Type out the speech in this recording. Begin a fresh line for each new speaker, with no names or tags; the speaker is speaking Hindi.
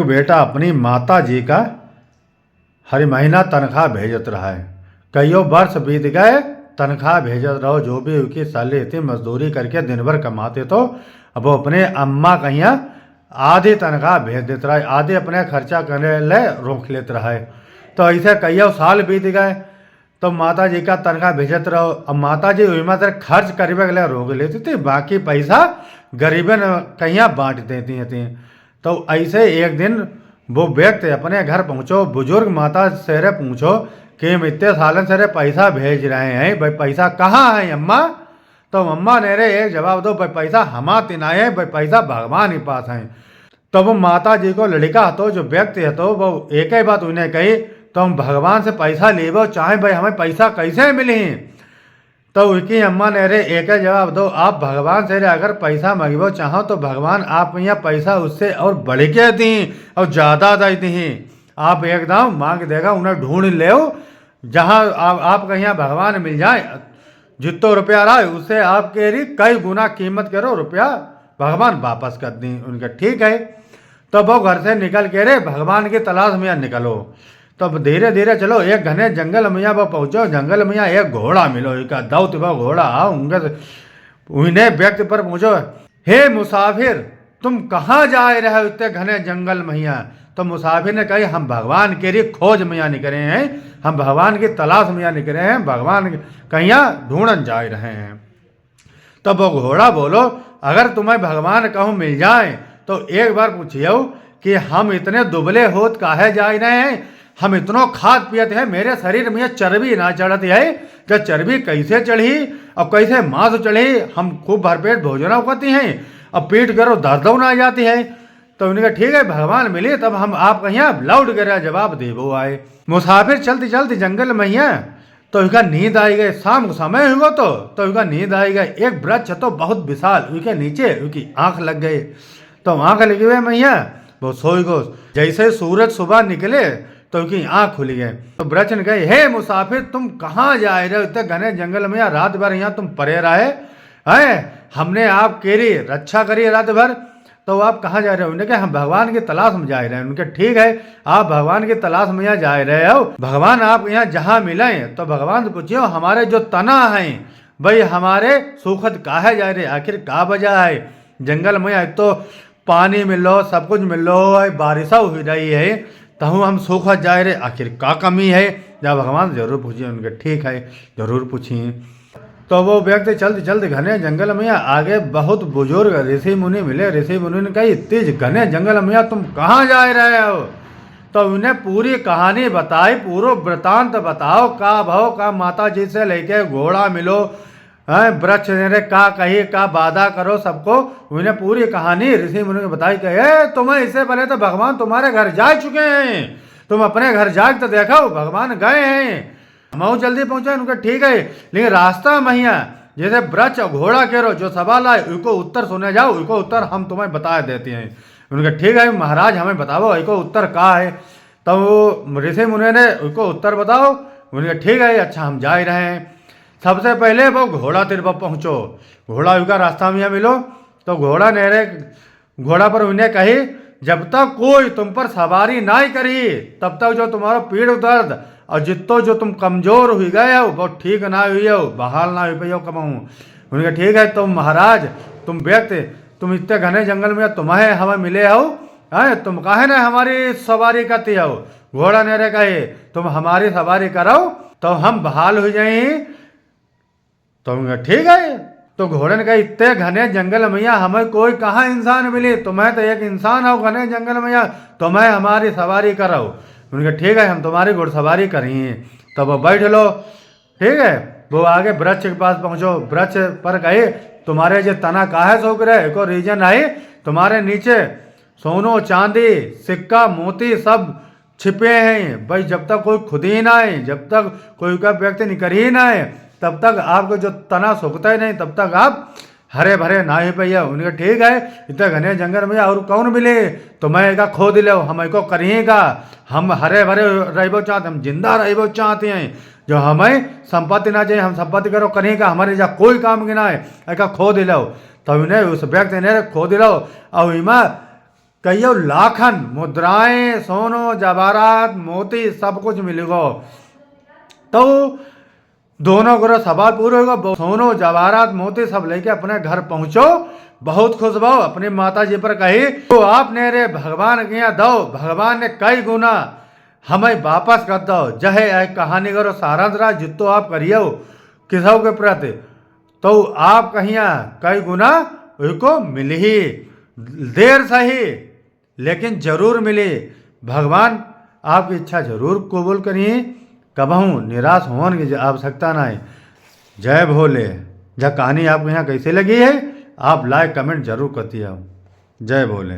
बेटा अपनी माता जी का हर महीना तनख्वाह भेजत रहा है। कईयों वर्ष बीत गए, तनख्वाह भेजत रहो। जो भी उनकी सैलरी थी मजदूरी करके दिन भर कमाते तो अब वो अपने अम्मा कहिया आधी तनख्वाह भेज देते रहे, आधे अपने खर्चा करने ले रोक लेते रहे। तो ऐसे कईयों साल बीत गए तो माता जी का तनख्वाह भेजत रहो। अब माता जी वही से खर्च करने के लिए रोक लेती थी, बाकी पैसा गरीबन कहीं बांट देती थी। तो ऐसे एक दिन वो व्यक्ति अपने घर पहुंचो, बुजुर्ग माता से रे पूछो कि हम इतने सालन से रे पैसा भेज रहे हैं, भाई पैसा कहाँ है अम्मा? तो अम्मा ने रे एक जवाब दो, भाई पैसा हमा तिना है, भाई पैसा भगवान के पास है। तो वो माता जी को लड़का तो जो व्यक्ति है तो वो एक ही बात उन्हें कही, तो हम भगवान से पैसा लेबो चाहे भाई हमें पैसा कैसे मिली? तो उसकी अम्मा ने रे एक ही जवाब दो, आप भगवान से रे अगर पैसा मांगबो चाहो तो भगवान आप यहाँ पैसा उससे और बढ़ के दी और ज़्यादा दे दी। आप एकदम मांग देगा, उन्हें ढूंढ ले जहाँ आप कहीं भगवान मिल जाए, जितना रुपया रहा है उससे आपके री कई गुना कीमत करो, रुपया भगवान वापस कर दी। उनका ठीक है। तो वो घर से निकल के रे भगवान की तलाश में निकलो। तब धीरे धीरे चलो, एक घने जंगल में वो पहुंचो। जंगल में एक घोड़ा मिलो, एक दौत वो घोड़ा आओ उन्हें व्यक्ति पर पूछो, हे मुसाफिर तुम कहाँ जा रहे हो इतने घने जंगल में? तो मुसाफिर ने कही, हम भगवान के लिए खोज में निकले हैं, हम भगवान की तलाश में निकले हैं, भगवान कहीं ढूंढन जा रहे हैं। तब वो घोड़ा बोलो, अगर तुम्हें भगवान कहूँ मिल जाए तो एक बार पूछियो कि हम इतने दुबले होत काहे जा रहे हैं? हम इतनो खाद पियत है, मेरे शरीर में चर्बी ना चढ़ती है। जब चर्बी कैसे चढ़ी और कैसे मांस चढ़ी? हम खूब भरपेट भोजन करती हैं और पेट करो दर्द ना आ जाती है। तो उन्होंने कहा ठीक है, भगवान मिले तब हम आप कहीं लौट कर जवाब देवो आए। मुसाफिर चलते चलते जंगल में तो उसका नींद आई गई। शाम को समय हुआ तो उसका नींद आई गई। एक वृक्ष तो बहुत विशाल, उसके नीचे उसकी आंख लग गई। तो आंख लगी हुए मैया वो सोई गो। जैसे सूरज सुबह निकले तो उसकी आंख खुल गई। तो वृक्ष ने कहे, हे मुसाफिर तुम कहाँ जा रहे हो इतने घने जंगल में? रात भर यहाँ तुम पड़े रहे हैं, हमने आपके लिए रक्षा करी रात भर, तो आप कहाँ जा रहे हो? उन्होंने कहा हम भगवान की तलाश में जा रहे हैं। उनके ठीक है, आप भगवान की तलाश में यहाँ जा रहे हो, भगवान आप यहाँ जहाँ मिले तो भगवान से पूछियो हमारे जो तना हैं भाई हमारे सुखद काहे जा रहे, आखिर का वजह है? जंगल में तो पानी मिलो, सब कुछ मिलो, बारिशा हुई रही है, तहु हम सुखद जा रहे, आखिर का कमी है? जब भगवान से जरूर पूछिए। उनके ठीक है, जरूर पूछिए। तो वो व्यक्ति चलते चलते घने जंगल में आगे बहुत बुजुर्ग ऋषि मुनि मिले। ऋषि मुनि ने कहा, इतने घने जंगल में तुम कहाँ जा रहे हो? तो उन्हें पूरी कहानी बताई, पूरा वृतांत बताओ, का भाव का माता जी से लेके घोड़ा मिलो, वृक्ष ने का कही, का वादा करो, सबको उन्हें पूरी कहानी ऋषि मुनि ने बताई। कहे तुम्हें इससे पहले तो भगवान तुम्हारे घर जा चुके हैं, तुम अपने घर जाके तो देखो भगवान गए हैं, हम जल्दी पहुंचे। उनका ठीक है, लेकिन रास्ता महिया जैसे वृक्ष घोड़ा कह रो जो सवाल आए उनको उत्तर सुने जाओ, उनको उत्तर हम तुम्हें बता देते हैं। उनका ठीक है महाराज हमें बताओ इनको उत्तर कहाँ है? तो वो ऋषि मुनि ने उनको उत्तर बताओ। उनका ठीक है, अच्छा हम जा ही रहे हैं। सबसे पहले वो घोड़ा तिर पर पहुँचो, घोड़ा उनका रास्ता में मिलो। तो घोड़ा नेरे घोड़ा पर उन्हें कही, जब तक कोई तुम पर सवारी नहीं करी तब तक जो तुम्हारा पीड़ दर्द और जितो जो तुम कमजोर हुई गए हो वो ठीक ना हुई हो, बहाल ना हुई हो कमाऊँ। उनका ठीक है, तुम महाराज तुम व्यक्ति तुम इतने घने जंगल में तुम्हें हमें मिले हो, है तुम काहे ना हमारी सवारी करती हो? घोड़ा ने कहे तुम हमारी सवारी करो तो हम बहाल हो जाए। तो उनका ठीक है। तो घोड़े ने कहा, इतने घने जंगल में हमें कोई कहाँ इंसान मिले, तुम्हें तो एक इंसान हो घने जंगल में, तुम्हें हमारी सवारी करो। उनका ठीक है, हम तुम्हारी घुड़सवारी करेंगे। तब वो बैठ लो। ठीक है, वो आगे वृक्ष के पास पहुंचो। वृक्ष पर कहे, तुम्हारे जो तना काहे सूख रहे को रीजन है, तुम्हारे नीचे सोनो चांदी सिक्का मोती सब छिपे हैं भाई। जब तक कोई खुद ही ना आए, जब तक कोई का व्यक्ति निकल ही ना आए, तब तक आपको जो तना सूखता ही नहीं, तब तक आप हरे भरे ना ही पैया। उनका ठीक है, इतने घने जंगल में और कौन मिले, तो मैं एक खोद लो, हम एको करिएगा, हम हरे भरे रहबो चाहते, हम जिंदा रहबो चाहते हैं, जो हमें संपत्ति ना चाहिए, हम संपत्ति करो करिएगा, हमारे जा कोई काम की ना है, एक खोद लो। तो उन्हें उस व्यक्ति ने खोद लो और इमा कहियो लाखन मुद्राएं सोनो जवाहरात मोती सब कुछ मिलेगो। तो दोनों को सवाल पूरे होगा। सोनो जवाहरात मोती सब लेके अपने घर पहुंचो, बहुत खुश भाव अपनी माता जी पर कही तो आपने रे भगवान किया दो, भगवान ने कई गुना हमें वापस कर दो। जहे एक कहानी करो सारांश रहा जितो आप करियो किसों के प्रति, तो आप कहिया कई गुना उसको मिली ही, देर सही लेकिन जरूर मिली। भगवान आपकी इच्छा जरूर कबूल करिए, कबहू निराश होने की आवश्यकता ना है। जय भोले। जब कहानी आपको यहाँ कैसे लगी है आप लाइक कमेंट जरूर करती हो। जय भोले।